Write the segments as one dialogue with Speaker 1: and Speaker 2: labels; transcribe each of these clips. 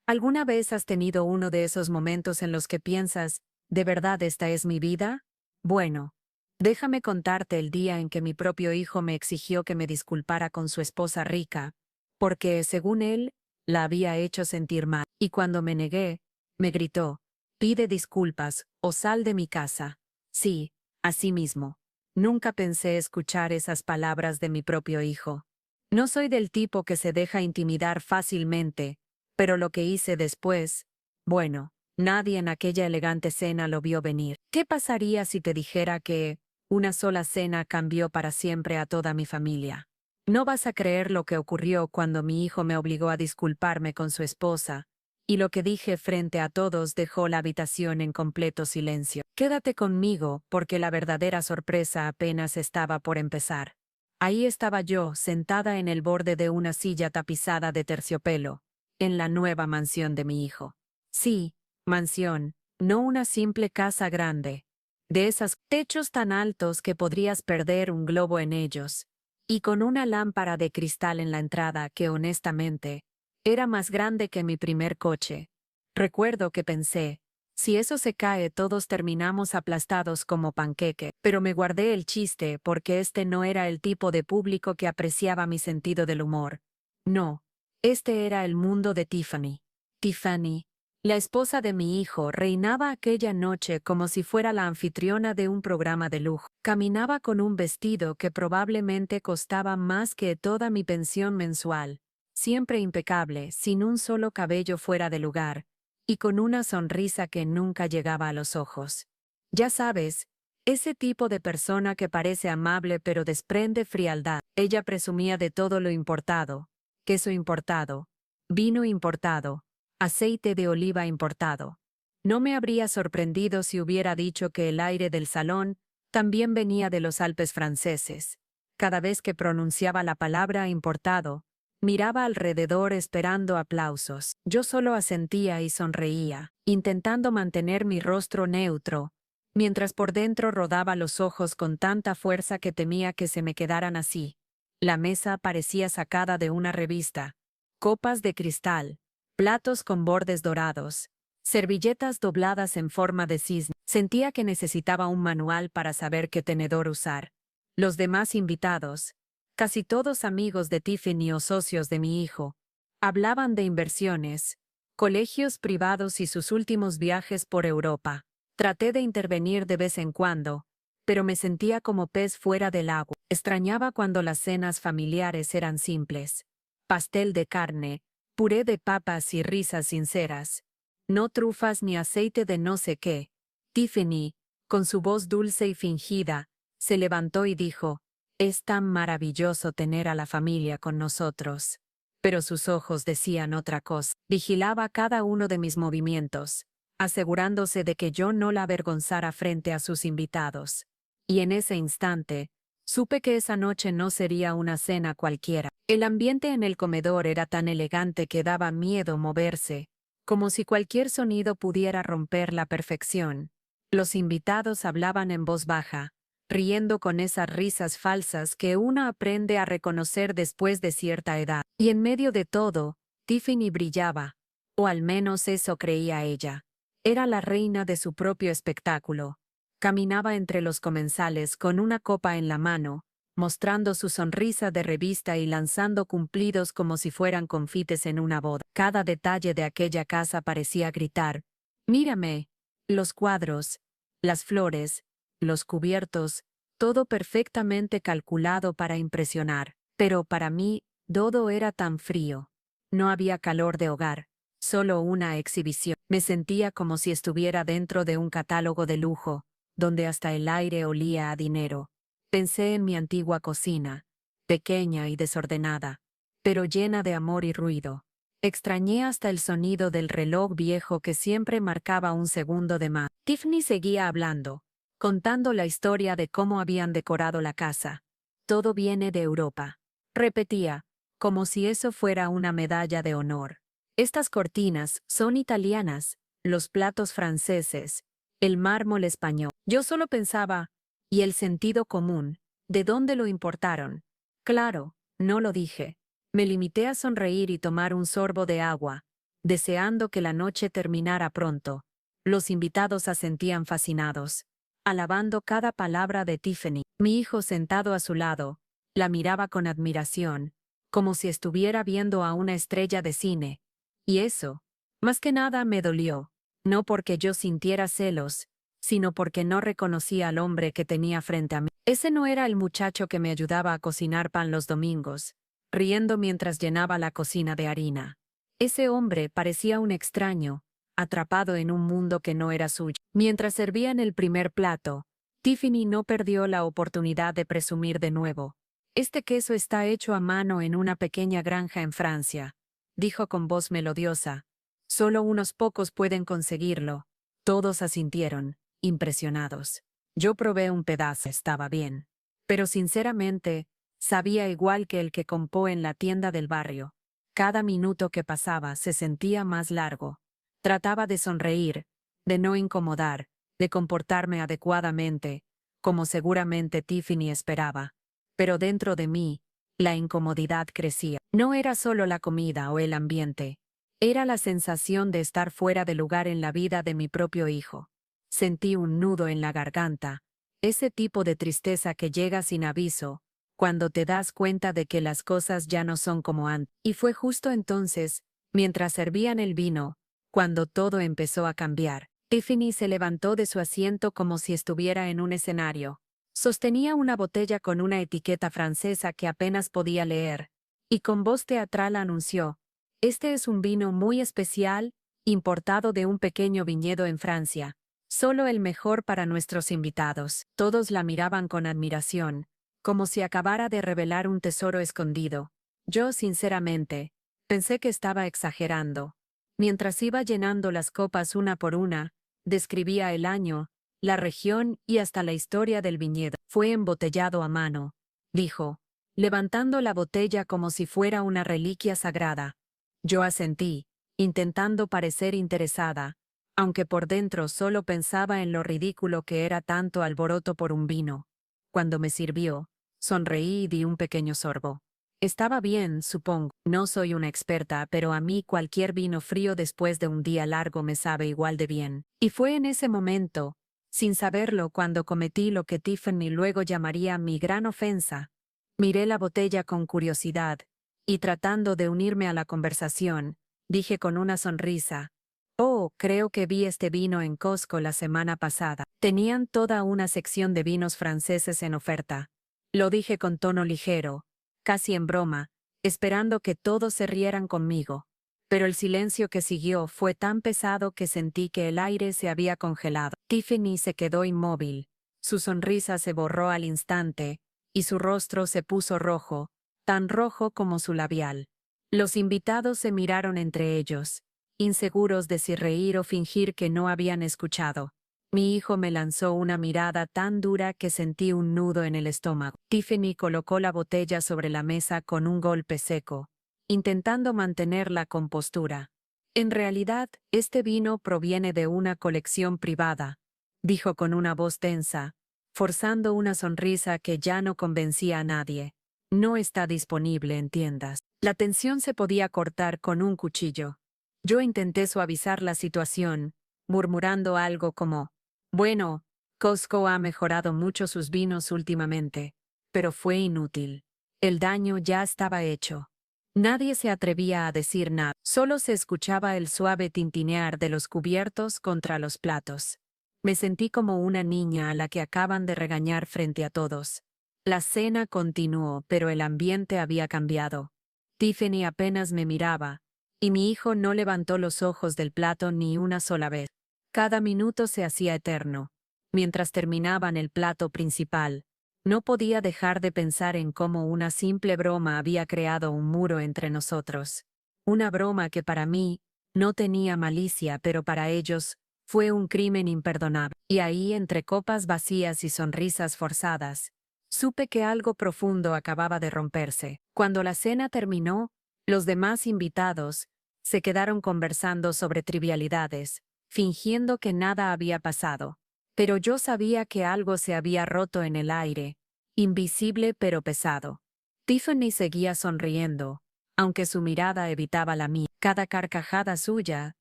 Speaker 1: ¿Alguna vez has tenido uno de esos momentos en los que piensas, ¿de verdad esta es mi vida? Bueno, déjame contarte el día en que mi propio hijo me exigió que me disculpara con su esposa rica, porque, según él, la había hecho sentir mal. Y cuando me negué, me gritó, pide disculpas o sal de mi casa. Sí, así mismo. Nunca pensé escuchar esas palabras de mi propio hijo. No soy del tipo que se deja intimidar fácilmente, pero lo que hice después, bueno, nadie en aquella elegante cena lo vio venir. ¿Qué pasaría si te dijera que una sola cena cambió para siempre a toda mi familia? No vas a creer lo que ocurrió cuando mi hijo me obligó a disculparme con su esposa, y lo que dije frente a todos dejó la habitación en completo silencio. Quédate conmigo, porque la verdadera sorpresa apenas estaba por empezar. Ahí estaba yo, sentada en el borde de una silla tapizada de terciopelo, en la nueva mansión de mi hijo. Sí, mansión, no una simple casa grande, de esas techos tan altos que podrías perder un globo en ellos, y con una lámpara de cristal en la entrada que honestamente era más grande que mi primer coche. Recuerdo que pensé, si eso se cae todos terminamos aplastados como panqueque, pero me guardé el chiste porque este no era el tipo de público que apreciaba mi sentido del humor. No, este era el mundo de Tiffany. Tiffany, la esposa de mi hijo, reinaba aquella noche como si fuera la anfitriona de un programa de lujo. Caminaba con un vestido que probablemente costaba más que toda mi pensión mensual, siempre impecable, sin un solo cabello fuera de lugar, y con una sonrisa que nunca llegaba a los ojos. Ya sabes, ese tipo de persona que parece amable pero desprende frialdad. Ella presumía de todo lo importado: queso importado, vino importado, aceite de oliva importado. No me habría sorprendido si hubiera dicho que el aire del salón también venía de los Alpes franceses. Cada vez que pronunciaba la palabra importado, miraba alrededor esperando aplausos. Yo solo asentía y sonreía, intentando mantener mi rostro neutro, mientras por dentro rodaba los ojos con tanta fuerza que temía que se me quedaran así. La mesa parecía sacada de una revista. Copas de cristal, platos con bordes dorados, servilletas dobladas en forma de cisne. Sentía que necesitaba un manual para saber qué tenedor usar. Los demás invitados, casi todos amigos de Tiffany o socios de mi hijo, hablaban de inversiones, colegios privados y sus últimos viajes por Europa. Traté de intervenir de vez en cuando, pero me sentía como pez fuera del agua. Extrañaba cuando las cenas familiares eran simples: pastel de carne, puré de papas y risas sinceras. No trufas ni aceite de no sé qué. Tiffany, con su voz dulce y fingida, se levantó y dijo, «Es tan maravilloso tener a la familia con nosotros». Pero sus ojos decían otra cosa. Vigilaba cada uno de mis movimientos, asegurándose de que yo no la avergonzara frente a sus invitados. Y en ese instante, supe que esa noche no sería una cena cualquiera. El ambiente en el comedor era tan elegante que daba miedo moverse, como si cualquier sonido pudiera romper la perfección. Los invitados hablaban en voz baja, riendo con esas risas falsas que uno aprende a reconocer después de cierta edad. Y en medio de todo, Tiffany brillaba, o al menos eso creía ella. Era la reina de su propio espectáculo. Caminaba entre los comensales con una copa en la mano, mostrando su sonrisa de revista y lanzando cumplidos como si fueran confites en una boda. Cada detalle de aquella casa parecía gritar, «Mírame». Los cuadros, las flores, los cubiertos, todo perfectamente calculado para impresionar. Pero para mí, todo era tan frío. No había calor de hogar, solo una exhibición. Me sentía como si estuviera dentro de un catálogo de lujo, donde hasta el aire olía a dinero. Pensé en mi antigua cocina, pequeña y desordenada, pero llena de amor y ruido. Extrañé hasta el sonido del reloj viejo que siempre marcaba un segundo de más. Tiffany seguía hablando, contando la historia de cómo habían decorado la casa. Todo viene de Europa. Repetía, como si eso fuera una medalla de honor. Estas cortinas son italianas, los platos franceses, el mármol español. Yo solo pensaba, ¿y el sentido común? ¿De dónde lo importaron? Claro, no lo dije. Me limité a sonreír y tomar un sorbo de agua, deseando que la noche terminara pronto. Los invitados asentían fascinados, alabando cada palabra de Tiffany. Mi hijo sentado a su lado, la miraba con admiración, como si estuviera viendo a una estrella de cine. Y eso, más que nada, me dolió, no porque yo sintiera celos, sino porque no reconocía al hombre que tenía frente a mí. Ese no era el muchacho que me ayudaba a cocinar pan los domingos, riendo mientras llenaba la cocina de harina. Ese hombre parecía un extraño, atrapado en un mundo que no era suyo. Mientras servían el primer plato, Tiffany no perdió la oportunidad de presumir de nuevo. Este queso está hecho a mano en una pequeña granja en Francia, dijo con voz melodiosa. Solo unos pocos pueden conseguirlo. Todos asintieron, impresionados. Yo probé un pedazo, estaba bien. Pero sinceramente, sabía igual que el que compró en la tienda del barrio. Cada minuto que pasaba se sentía más largo. Trataba de sonreír, de no incomodar, de comportarme adecuadamente, como seguramente Tiffany esperaba. Pero dentro de mí, la incomodidad crecía. No era solo la comida o el ambiente. Era la sensación de estar fuera de lugar en la vida de mi propio hijo. Sentí un nudo en la garganta, ese tipo de tristeza que llega sin aviso, cuando te das cuenta de que las cosas ya no son como antes. Y fue justo entonces, mientras servían el vino, cuando todo empezó a cambiar. Tiffany se levantó de su asiento como si estuviera en un escenario. Sostenía una botella con una etiqueta francesa que apenas podía leer, y con voz teatral anunció: «Este es un vino muy especial, importado de un pequeño viñedo en Francia. Solo el mejor para nuestros invitados». Todos la miraban con admiración, como si acabara de revelar un tesoro escondido. Yo, sinceramente, pensé que estaba exagerando. Mientras iba llenando las copas una por una, describía el año, la región y hasta la historia del viñedo. «Fue embotellado a mano», dijo, levantando la botella como si fuera una reliquia sagrada. Yo asentí, intentando parecer interesada, aunque por dentro solo pensaba en lo ridículo que era tanto alboroto por un vino. Cuando me sirvió, sonreí y di un pequeño sorbo. Estaba bien, supongo. No soy una experta, pero a mí cualquier vino frío después de un día largo me sabe igual de bien. Y fue en ese momento, sin saberlo, cuando cometí lo que Tiffany luego llamaría mi gran ofensa. Miré la botella con curiosidad, y tratando de unirme a la conversación, dije con una sonrisa: «Oh, creo que vi este vino en Costco la semana pasada». Tenían toda una sección de vinos franceses en oferta. Lo dije con tono ligero, casi en broma, esperando que todos se rieran conmigo. Pero el silencio que siguió fue tan pesado que sentí que el aire se había congelado. Tiffany se quedó inmóvil. Su sonrisa se borró al instante, y su rostro se puso rojo, tan rojo como su labial. Los invitados se miraron entre ellos, inseguros de si reír o fingir que no habían escuchado. Mi hijo me lanzó una mirada tan dura que sentí un nudo en el estómago. Tiffany colocó la botella sobre la mesa con un golpe seco, intentando mantener la compostura. «En realidad, este vino proviene de una colección privada», dijo con una voz tensa, forzando una sonrisa que ya no convencía a nadie. «No está disponible en tiendas». La tensión se podía cortar con un cuchillo. Yo intenté suavizar la situación, murmurando algo como: «Bueno, Costco ha mejorado mucho sus vinos últimamente», pero fue inútil. El daño ya estaba hecho. Nadie se atrevía a decir nada. Solo se escuchaba el suave tintinear de los cubiertos contra los platos. Me sentí como una niña a la que acaban de regañar frente a todos. La cena continuó, pero el ambiente había cambiado. Tiffany apenas me miraba, y mi hijo no levantó los ojos del plato ni una sola vez. Cada minuto se hacía eterno. Mientras terminaban el plato principal, no podía dejar de pensar en cómo una simple broma había creado un muro entre nosotros. Una broma que para mí no tenía malicia, pero para ellos fue un crimen imperdonable. Y ahí, entre copas vacías y sonrisas forzadas, supe que algo profundo acababa de romperse. Cuando la cena terminó, los demás invitados se quedaron conversando sobre trivialidades, fingiendo que nada había pasado. Pero yo sabía que algo se había roto en el aire, invisible pero pesado. Tiffany seguía sonriendo, aunque su mirada evitaba la mía. Cada carcajada suya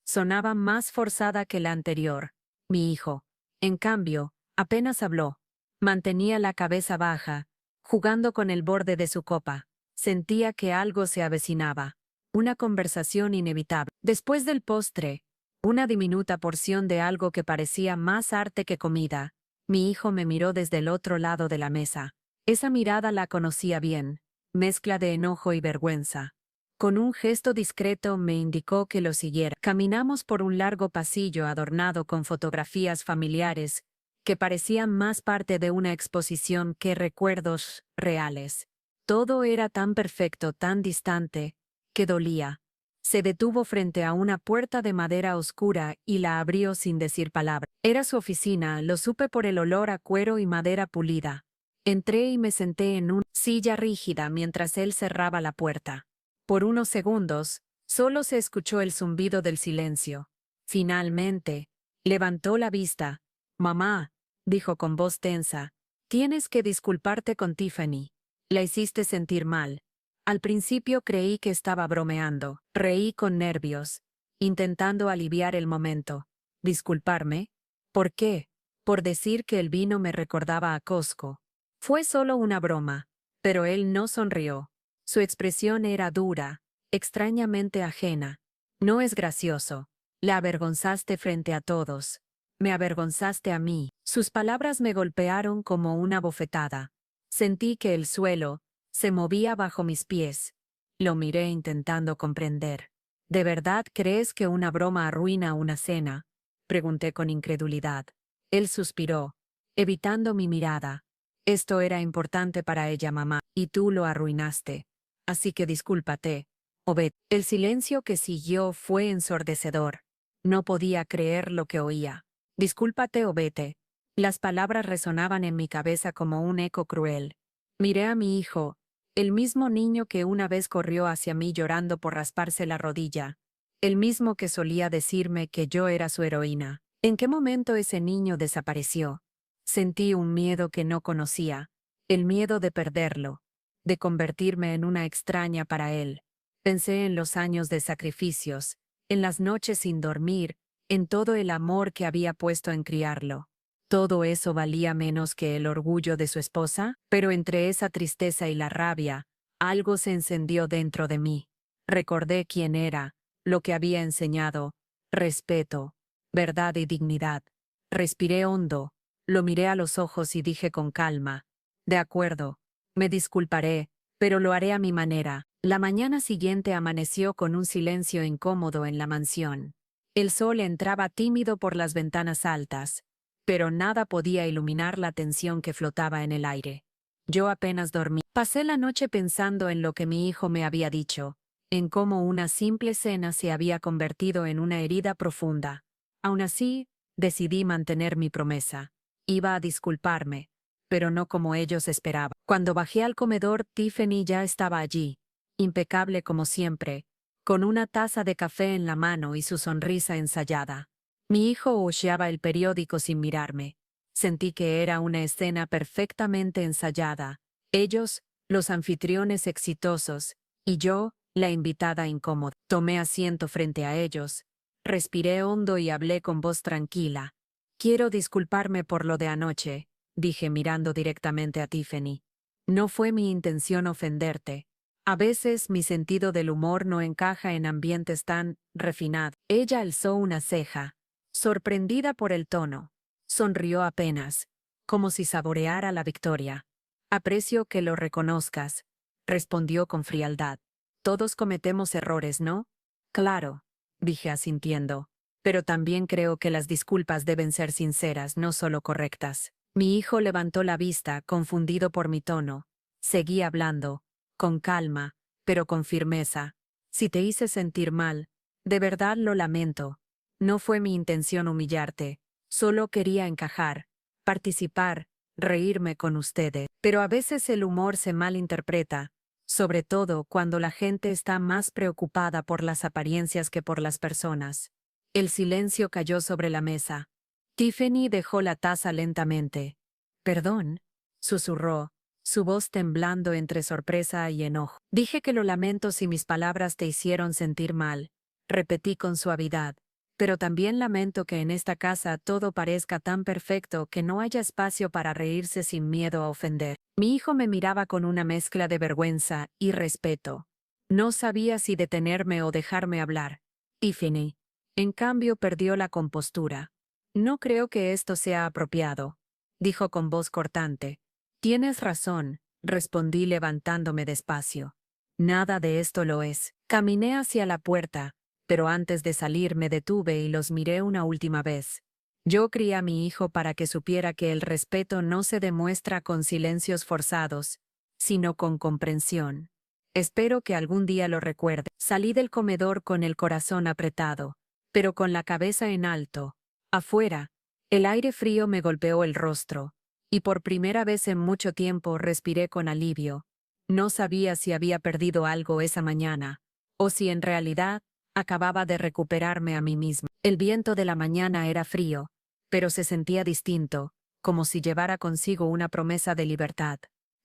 Speaker 1: sonaba más forzada que la anterior. Mi hijo, en cambio, apenas habló. Mantenía la cabeza baja, jugando con el borde de su copa. Sentía que algo se avecinaba. Una conversación inevitable. Después del postre, una diminuta porción de algo que parecía más arte que comida, mi hijo me miró desde el otro lado de la mesa. Esa mirada la conocía bien, mezcla de enojo y vergüenza. Con un gesto discreto me indicó que lo siguiera. Caminamos por un largo pasillo adornado con fotografías familiares, que parecían más parte de una exposición que recuerdos reales. Todo era tan perfecto, tan distante, que dolía. Se detuvo frente a una puerta de madera oscura y la abrió sin decir palabra. Era su oficina, lo supe por el olor a cuero y madera pulida. Entré y me senté en una silla rígida mientras él cerraba la puerta. Por unos segundos, solo se escuchó el zumbido del silencio. Finalmente, levantó la vista. «Mamá», dijo con voz tensa, «tienes que disculparte con Tiffany. La hiciste sentir mal». Al principio creí que estaba bromeando. Reí con nervios, intentando aliviar el momento. ¿Disculparme? ¿Por qué? Por decir que el vino me recordaba a Costco. Fue solo una broma, pero él no sonrió. Su expresión era dura, extrañamente ajena. «No es gracioso. La avergonzaste frente a todos. Me avergonzaste a mí». Sus palabras me golpearon como una bofetada. Sentí que el suelo se movía bajo mis pies. Lo miré intentando comprender. «¿De verdad crees que una broma arruina una cena?», pregunté con incredulidad. Él suspiró, evitando mi mirada. «Esto era importante para ella, mamá, y tú lo arruinaste. Así que discúlpate, o vete». El silencio que siguió fue ensordecedor. No podía creer lo que oía. «Discúlpate o vete». Las palabras resonaban en mi cabeza como un eco cruel. Miré a mi hijo, el mismo niño que una vez corrió hacia mí llorando por rasparse la rodilla, el mismo que solía decirme que yo era su heroína. ¿En qué momento ese niño desapareció? Sentí un miedo que no conocía, el miedo de perderlo, de convertirme en una extraña para él. Pensé en los años de sacrificios, en las noches sin dormir, en todo el amor que había puesto en criarlo. ¿Todo eso valía menos que el orgullo de su esposa? Pero entre esa tristeza y la rabia, algo se encendió dentro de mí. Recordé quién era, lo que había enseñado: respeto, verdad y dignidad. Respiré hondo, lo miré a los ojos y dije con calma: «De acuerdo, me disculparé, pero lo haré a mi manera». La mañana siguiente amaneció con un silencio incómodo en la mansión. El sol entraba tímido por las ventanas altas, pero nada podía iluminar la tensión que flotaba en el aire. Yo apenas dormí. Pasé la noche pensando en lo que mi hijo me había dicho, en cómo una simple cena se había convertido en una herida profunda. Aún así, decidí mantener mi promesa. Iba a disculparme, pero no como ellos esperaban. Cuando bajé al comedor, Tiffany ya estaba allí, impecable como siempre, con una taza de café en la mano y su sonrisa ensayada. Mi hijo hojeaba el periódico sin mirarme. Sentí que era una escena perfectamente ensayada. Ellos, los anfitriones exitosos, y yo, la invitada incómoda. Tomé asiento frente a ellos. Respiré hondo y hablé con voz tranquila. «Quiero disculparme por lo de anoche», dije mirando directamente a Tiffany. «No fue mi intención ofenderte. A veces mi sentido del humor no encaja en ambientes tan refinados». Ella alzó una ceja, sorprendida por el tono. Sonrió apenas, como si saboreara la victoria. «Aprecio que lo reconozcas», respondió con frialdad. «Todos cometemos errores, ¿no?» «Claro», dije asintiendo. «Pero también creo que las disculpas deben ser sinceras, no solo correctas». Mi hijo levantó la vista, confundido por mi tono. Seguí hablando, con calma, pero con firmeza. «Si te hice sentir mal, de verdad lo lamento. No fue mi intención humillarte. Solo quería encajar, participar, reírme con ustedes. Pero a veces el humor se malinterpreta, sobre todo cuando la gente está más preocupada por las apariencias que por las personas». El silencio cayó sobre la mesa. Tiffany dejó la taza lentamente. «Perdón», susurró, su voz temblando entre sorpresa y enojo. Dije que lo lamento si mis palabras te hicieron sentir mal, repetí con suavidad. Pero también lamento que en esta casa todo parezca tan perfecto que no haya espacio para reírse sin miedo a ofender. Mi hijo me miraba con una mezcla de vergüenza y respeto. No sabía si detenerme o dejarme hablar. Tiffany, en cambio, perdió la compostura. No creo que esto sea apropiado, dijo con voz cortante. Tienes razón, respondí levantándome despacio. Nada de esto lo es. Caminé hacia la puerta, pero antes de salir me detuve y los miré una última vez. Yo crié a mi hijo para que supiera que el respeto no se demuestra con silencios forzados, sino con comprensión. Espero que algún día lo recuerde. Salí del comedor con el corazón apretado, pero con la cabeza en alto. Afuera, el aire frío me golpeó el rostro, y por primera vez en mucho tiempo respiré con alivio. No sabía si había perdido algo esa mañana, o si en realidad acababa de recuperarme a mí misma. El viento de la mañana era frío, pero se sentía distinto, como si llevara consigo una promesa de libertad.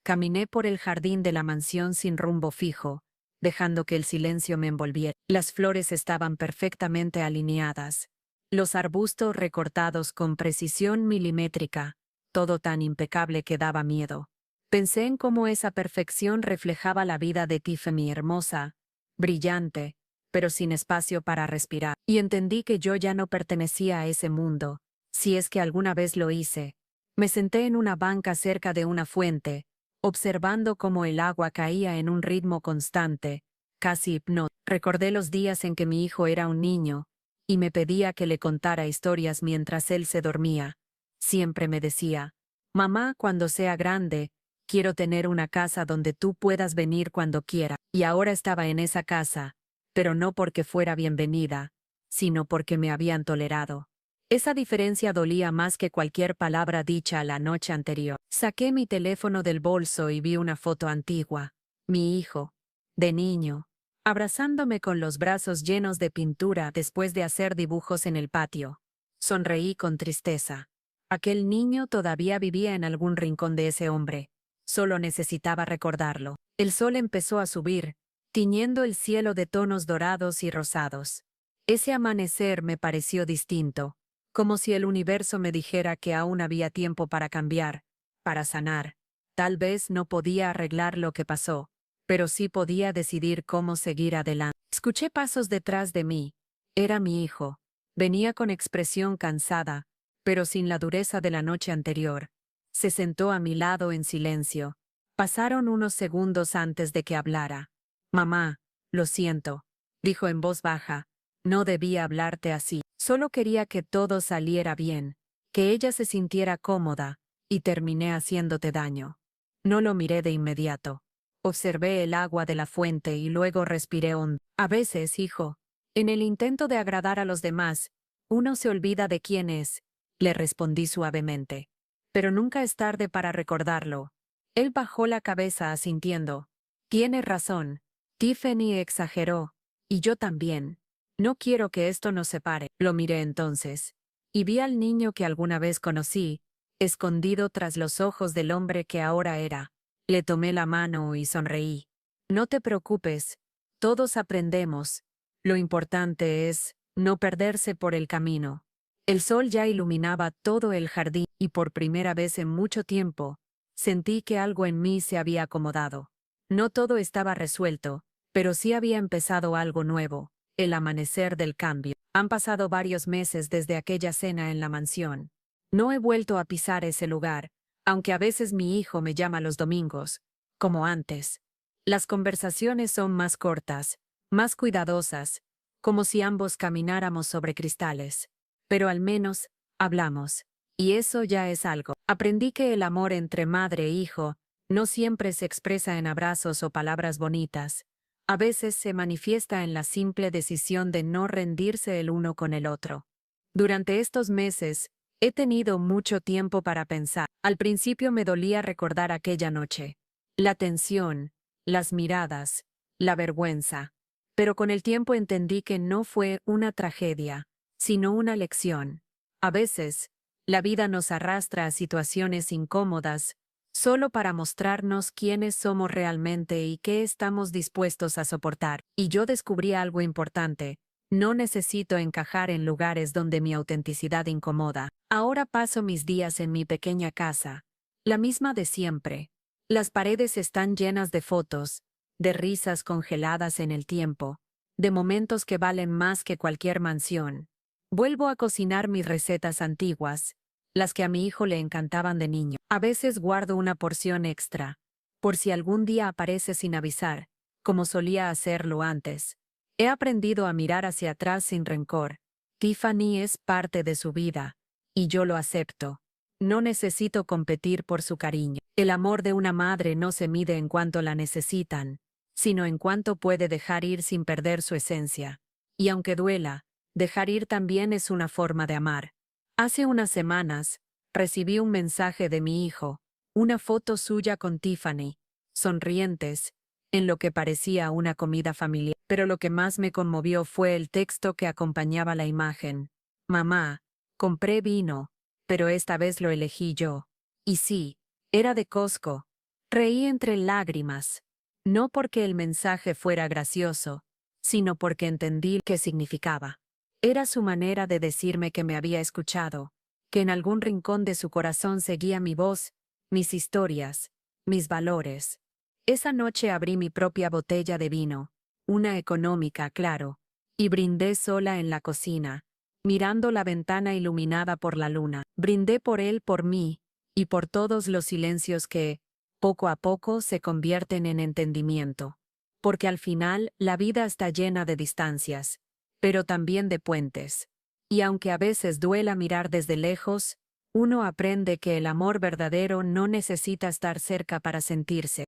Speaker 1: Caminé por el jardín de la mansión sin rumbo fijo, dejando que el silencio me envolviera. Las flores estaban perfectamente alineadas, los arbustos recortados con precisión milimétrica, todo tan impecable que daba miedo. Pensé en cómo esa perfección reflejaba la vida de Tiffany hermosa, brillante, pero sin espacio para respirar. Y entendí que yo ya no pertenecía a ese mundo, si es que alguna vez lo hice. Me senté en una banca cerca de una fuente, observando cómo el agua caía en un ritmo constante, casi hipnótico. Recordé los días en que mi hijo era un niño, y me pedía que le contara historias mientras él se dormía. Siempre me decía, mamá, cuando sea grande, quiero tener una casa donde tú puedas venir cuando quiera. Y ahora estaba en esa casa, pero no porque fuera bienvenida, sino porque me habían tolerado. Esa diferencia dolía más que cualquier palabra dicha la noche anterior. Saqué mi teléfono del bolso y vi una foto antigua. Mi hijo, de niño, abrazándome con los brazos llenos de pintura después de hacer dibujos en el patio. Sonreí con tristeza. Aquel niño todavía vivía en algún rincón de ese hombre. Solo necesitaba recordarlo. El sol empezó a subir, tiñendo el cielo de tonos dorados y rosados. Ese amanecer me pareció distinto, como si el universo me dijera que aún había tiempo para cambiar, para sanar. Tal vez no podía arreglar lo que pasó, pero sí podía decidir cómo seguir adelante. Escuché pasos detrás de mí. Era mi hijo. Venía con expresión cansada, pero sin la dureza de la noche anterior. Se sentó a mi lado en silencio. Pasaron unos segundos antes de que hablara. Mamá, lo siento, dijo en voz baja. No debía hablarte así. Solo quería que todo saliera bien, que ella se sintiera cómoda, y terminé haciéndote daño. No lo miré de inmediato. Observé el agua de la fuente y luego respiré hondo. A veces, hijo, en el intento de agradar a los demás, uno se olvida de quién es, le respondí suavemente. Pero nunca es tarde para recordarlo. Él bajó la cabeza asintiendo. Tienes razón. Tiffany exageró. Y yo también. No quiero que esto nos separe. Lo miré entonces. Y vi al niño que alguna vez conocí, escondido tras los ojos del hombre que ahora era. Le tomé la mano y sonreí. No te preocupes. Todos aprendemos. Lo importante es no perderse por el camino. El sol ya iluminaba todo el jardín y por primera vez en mucho tiempo, sentí que algo en mí se había acomodado. No todo estaba resuelto, pero sí había empezado algo nuevo, el amanecer del cambio. Han pasado varios meses desde aquella cena en la mansión. No he vuelto a pisar ese lugar, aunque a veces mi hijo me llama los domingos, como antes. Las conversaciones son más cortas, más cuidadosas, como si ambos camináramos sobre cristales. Pero al menos, hablamos. Y eso ya es algo. Aprendí que el amor entre madre e hijo no siempre se expresa en abrazos o palabras bonitas. A veces se manifiesta en la simple decisión de no rendirse el uno con el otro. Durante estos meses, he tenido mucho tiempo para pensar. Al principio me dolía recordar aquella noche. La tensión, las miradas, la vergüenza. Pero con el tiempo entendí que no fue una tragedia, sino una lección. A veces, la vida nos arrastra a situaciones incómodas, solo para mostrarnos quiénes somos realmente y qué estamos dispuestos a soportar. Y yo descubrí algo importante. No necesito encajar en lugares donde mi autenticidad incomoda. Ahora paso mis días en mi pequeña casa, la misma de siempre. Las paredes están llenas de fotos, de risas congeladas en el tiempo, de momentos que valen más que cualquier mansión. Vuelvo a cocinar mis recetas antiguas, las que a mi hijo le encantaban de niño. A veces guardo una porción extra, por si algún día aparece sin avisar, como solía hacerlo antes. He aprendido a mirar hacia atrás sin rencor. Tiffany es parte de su vida, y yo lo acepto. No necesito competir por su cariño. El amor de una madre no se mide en cuanto la necesitan, sino en cuanto puede dejar ir sin perder su esencia. Y aunque duela, dejar ir también es una forma de amar. Hace unas semanas, recibí un mensaje de mi hijo, una foto suya con Tiffany, sonrientes, en lo que parecía una comida familiar. Pero lo que más me conmovió fue el texto que acompañaba la imagen. Mamá, compré vino, pero esta vez lo elegí yo. Y sí, era de Costco. Reí entre lágrimas, no porque el mensaje fuera gracioso, sino porque entendí qué significaba. Era su manera de decirme que me había escuchado, que en algún rincón de su corazón seguía mi voz, mis historias, mis valores. Esa noche abrí mi propia botella de vino, una económica, claro, y brindé sola en la cocina, mirando la ventana iluminada por la luna. Brindé por él, por mí, y por todos los silencios que, poco a poco, se convierten en entendimiento. Porque al final, la vida está llena de distancias, pero también de puentes. Y aunque a veces duela mirar desde lejos, uno aprende que el amor verdadero no necesita estar cerca para sentirse.